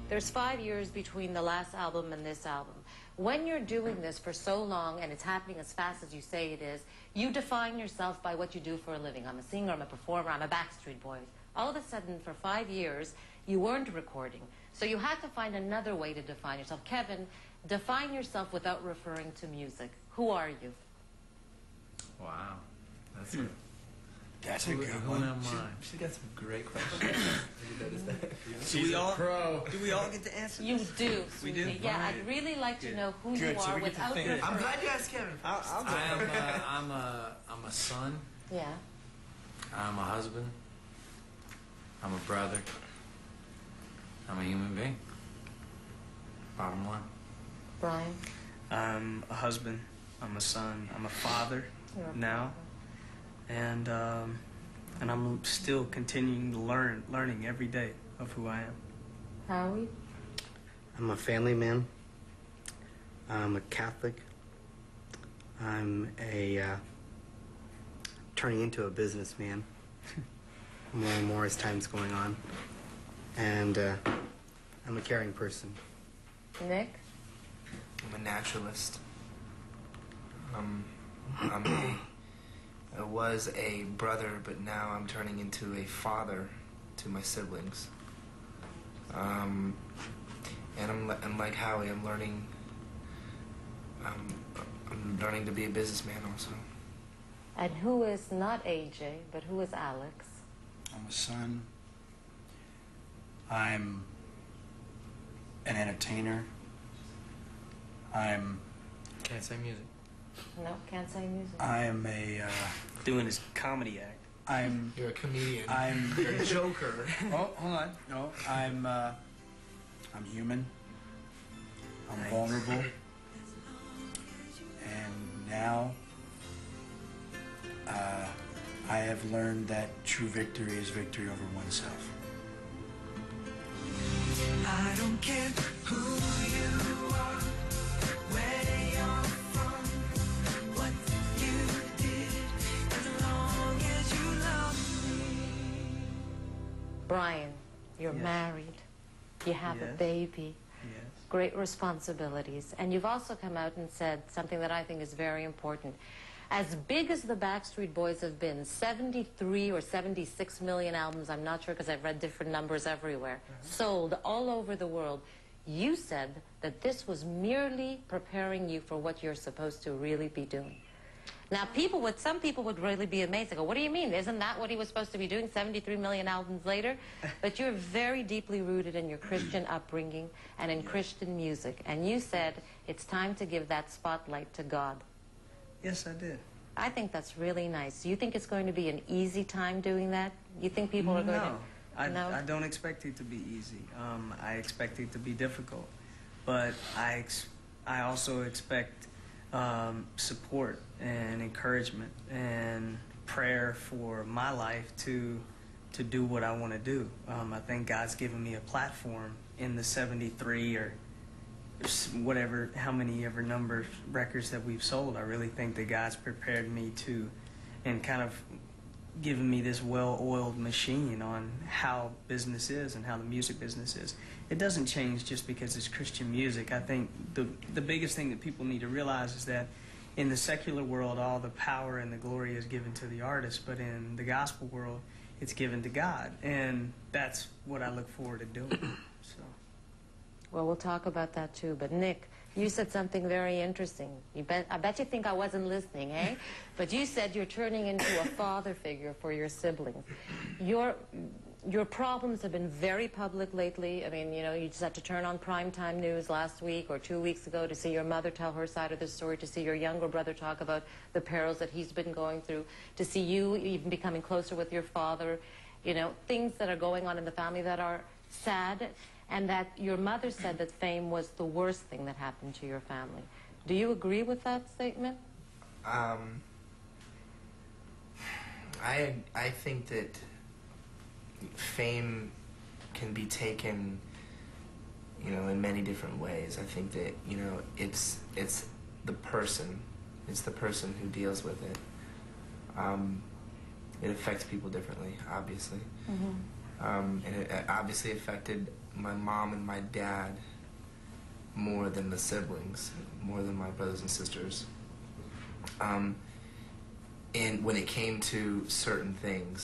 There's 5 years between the last album and this album. When you're doing this for so long and it's happening as fast as you say it is, you define yourself by what you do for a living. I'm a singer, I'm a performer, I'm a Backstreet Boy. All of a sudden, for 5 years, you weren't recording. So you had to find another way to define yourself. Kevin, define yourself without referring to music. Who are you? Wow. That's good. That's a good one. She got some great questions. She's a pro. Do we all get to answer You this? do. We do? Yeah, I'd really like to know who you are without referring. I'm glad you asked Kevin. I'm a son. Yeah. I'm a husband. I'm a brother. I'm a human being. Bottom line. Brian? I'm a husband. I'm a son. I'm a father now. And I'm still continuing to learning every day of who I am. Howie? I'm a family man. I'm a Catholic. I'm turning into a businessman more and more as time's going on. And I'm a caring person. Nick? I'm a naturalist. I was a brother, but now I'm turning into a father to my siblings. And I'm like Howie. I'm learning to be a businessman also. And who is not AJ, but who is Alex? I'm a son. I'm an entertainer. Can't say music. No, can't say music. I'm a Doing his comedy act. You're a comedian. You're a joker. Oh, hold on. No, I'm human. I'm vulnerable. And now I have learned that true victory is victory over oneself. I don't care who you are, where you're from, what you did, as long as you love me. Brian, you're married. You have a baby. Yes. Great responsibilities. And you've also come out and said something that I think is very important. As big as the Backstreet Boys have been, 73 or 76 million albums, I'm not sure because I've read different numbers everywhere, sold all over the world, you said that this was merely preparing you for what you're supposed to really be doing. Now, some people would really be amazed. They go, what do you mean? Isn't that what he was supposed to be doing 73 million albums later? But you're very deeply rooted in your Christian upbringing and in Christian music. And you said it's time to give that spotlight to God. Yes, I did. I think that's really nice. Do you think it's going to be an easy time doing that? You think people are going to... No, I don't expect it to be easy. I expect it to be difficult. But I also expect support and encouragement and prayer for my life to do what I want to do. I think God's given me a platform in the 73 or whatever, how many ever number of records that we've sold. I really think that God's prepared me to, and kind of given me this well-oiled machine on how business is and how the music business is. It doesn't change just because it's Christian music. I think the biggest thing that people need to realize is that in the secular world, all the power and the glory is given to the artist, but in the gospel world, it's given to God. And that's what I look forward to doing. So. Well, we'll talk about that too. But Nick, you said something very interesting. I bet you think I wasn't listening, eh? But you said you're turning into a father figure for your siblings. Your problems have been very public lately. I mean, you know, you just had to turn on primetime news last week or 2 weeks ago to see your mother tell her side of the story, to see your younger brother talk about the perils that he's been going through, to see you even becoming closer with your father. You know, things that are going on in the family that are sad. And that your mother said that fame was the worst thing that happened to your family. Do you agree with that statement? I think that fame can be taken, you know, in many different ways. I think that, you know, it's the person. It's the person who deals with it. It affects people differently, obviously. And it obviously affected my mom and my dad more than the siblings, more than my brothers and sisters. And when it came to certain things,